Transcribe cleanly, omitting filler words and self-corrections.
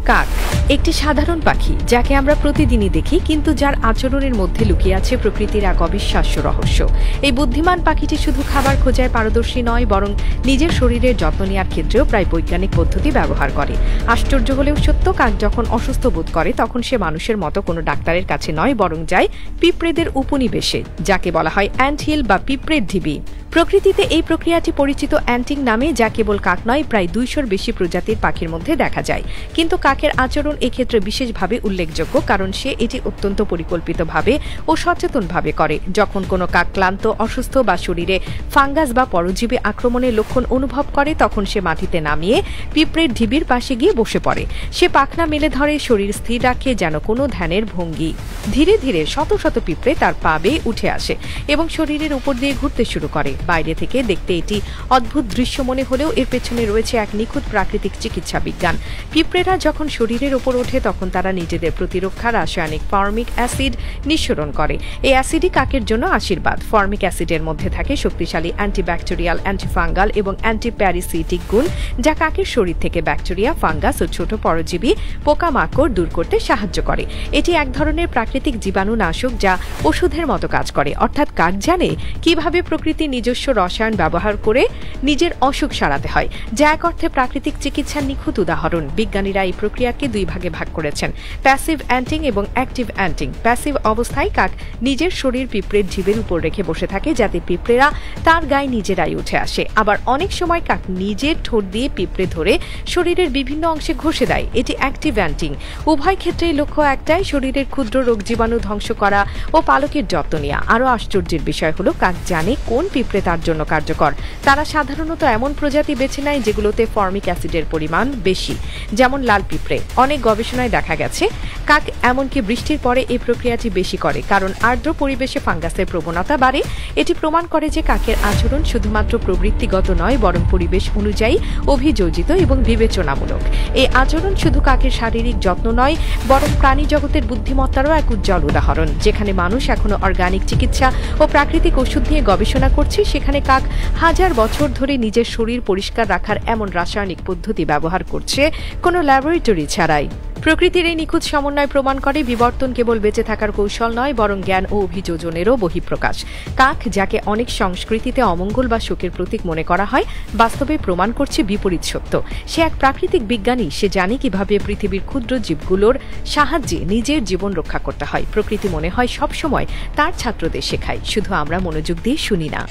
কাক একটি সাধারণ পাখি যাকে আমরা প্রতিদিনই দেখি, কিন্তু যার আচরণের মধ্যে লুকিয়ে আছে প্রকৃতির এক অবিশ্বাস্য রহস্য। এই বুদ্ধিমান পাখিটি শুধু খাবার খোঁজায় পারদর্শী নয়, বরং নিজের শরীরের যত্ন নেওয়ার ক্ষেত্রেও প্রায় বৈজ্ঞানিক পদ্ধতি ব্যবহার করে। আশ্চর্য হলেও সত্য, কাক যখন অসুস্থ বোধ করে তখন সে মানুষের মতো কোনো ডাক্তারের কাছে নয়, বরং যায় পিঁপড়েদের উপনিবেশে, যাকে বলা হয় অ্যান্টহিল বা পিঁপড়ের ঢিবি। প্রকৃতিতে এই প্রক্রিয়াটি পরিচিত অ্যান্টিং নামে, যা কেবল কাক নয়, প্রায় 200-র বেশি প্রজাতির পাখির মধ্যে দেখা যায়। কিন্তু কাকের আচরণ এক্ষেত্রে বিশেষভাবে উল্লেখযোগ্য, কারণ সে এটি অত্যন্ত পরিকল্পিতভাবে ও সচেতনভাবে করে। যখন কোনো কাক ক্লান্ত, অসুস্থ বা শরীরে ফাঙ্গাস বা পরজীবী আক্রমণের লক্ষণ অনুভব করে, তখন সে মাটিতে নামিয়ে পিঁপড়ের ঢিবির পাশে গিয়ে বসে পড়ে। সে পাখনা মেলে ধরে, শরীর স্থির রাখে যেন কোনো ধ্যানের ভঙ্গি। ধীরে ধীরে শত শত পিঁপড়ে তার পা বেয়ে উঠে আসে এবং শরীরের উপর দিয়ে ঘুরতে শুরু করে। বাইরে থেকে দেখতে এটি অদ্ভুত দৃশ্য মনে হলেও এর পেছনে রয়েছে এক নিখুঁত প্রাকৃতিক চিকিৎসা বিজ্ঞান। পিঁপড়েরা যখন শরীরের উপর ওঠে তখন তারা নিজেদের প্রতিরক্ষা রাসায়নিক ফর্মিক অ্যাসিড নিঃসরণ করে। এই অ্যাসিডই কাকের জন্য আশীর্বাদ। ফর্মিক অ্যাসিডের মধ্যে থাকে শক্তিশালী অ্যান্টিব্যাকটেরিয়াল, অ্যান্টিফাঙ্গাল এবং অ্যান্টিপ্যারিসিটিক গুণ, যা কাকের শরীর থেকে ব্যাকটেরিয়া, ফাঙ্গাস ও ছোট পরজীবী পোকামাকড় দূর করতে সাহায্য করে। এটি এক ধরনের প্রাকৃতিক জীবাণুনাশক যা ওষুধের মতো কাজ করে। অর্থাৎ কাক জানে কিভাবে প্রকৃতি নিজস্ব রসায়ন ব্যবহার করে নিজের অসুখ সারাতে হয়, যা এক অর্থে প্রাকৃতিক চিকিৎসার নিখুঁত উদাহরণ। বিজ্ঞানীরা এই প্রক্রিয়াকে দুই ভাগে ভাগ করেছেন, প্যাসিভ অ্যান্টিং এবং অ্যাক্টিভ অ্যান্টিং। প্যাসিভ অবস্থায় কাক নিজের শরীর পিঁপড়ের ঢিবের উপর রেখে বসে থাকে, যাতে পিঁপড়েরা তার গায়ে নিজেরাই উঠে আসে। আবার অনেক সময় কাক নিজের ঠোঁট দিয়ে পিঁপড়ে ধরে শরীরের বিভিন্ন অংশে ঘষে দেয়। এটি অ্যাক্টিভ অ্যান্টিং। উভয় ক্ষেত্রেই লক্ষ্য একটাই, শরীরের ক্ষুদ্র রোগ জীবাণু ধ্বংস করা ও পালকের যত্ন নেওয়া। আরও আশ্চর্যের বিষয় হলো, কাক জানে কোন পিঁপড়ে তার জন্য কার্যকর। তারা সাধারণত এমন প্রজাতি বেছে নেয় যেগুলোতে ফর্মিক অ্যাসিডের পরিমাণ বেশি, যেমন লাল পিঁপড়ে। অনেক গবেষণায় দেখা গেছে কাক এমনকি বৃষ্টির পরে এই প্রক্রিয়াটি বেশি করে, কারণ আর্দ্র পরিবেশে ফাঙ্গাসের প্রবণতা বাড়ে। এটি প্রমাণ করে যে কাকের আচরণ শুধুমাত্র প্রবৃত্তিগত নয়, বরং পরিবেশ অনুযায়ী অভিযোজিত এবং বিবেচনামূলক। এই আচরণ শুধু কাকের শারীরিক যত্ন নয়, বরং প্রাণী জগতের বুদ্ধিমত্তারও এক উজ্জ্বল উদাহরণ। যেখানে মানুষ এখনো অর্গানিক চিকিৎসা ও প্রাকৃতিক ওষুধ নিয়ে গবেষণা করছে, সেখানে কাক হাজার বছর ধরে নিজের শরীর পরিষ্কার রাখার এমন রাসায়নিক পদ্ধতি ব্যবহার করছে কোনো ল্যাবরেটরি ছাড়াই। প্রকৃতির এই নিখুঁত সমন্বয় প্রমাণ করে বিবর্তন কেবল বেঁচে থাকার কৌশল নয়, বরং জ্ঞান ও অভিযোজনেরও বহিঃপ্রকাশ। কাক, যাকে অনেক সংস্কৃতিতে অমঙ্গল বা শোকের প্রতীক মনে করা হয়, বাস্তবে প্রমাণ করছে বিপরীত সত্য। সে এক প্রাকৃতিক বিজ্ঞানী। সে জানে কিভাবে পৃথিবীর ক্ষুদ্র জীবগুলোর সাহায্যে নিজের জীবন রক্ষা করতে হয়। প্রকৃতি মনে হয় সবসময় তার ছাত্রদের শেখায়, শুধু আমরা মনোযোগ দিয়ে শুনি না।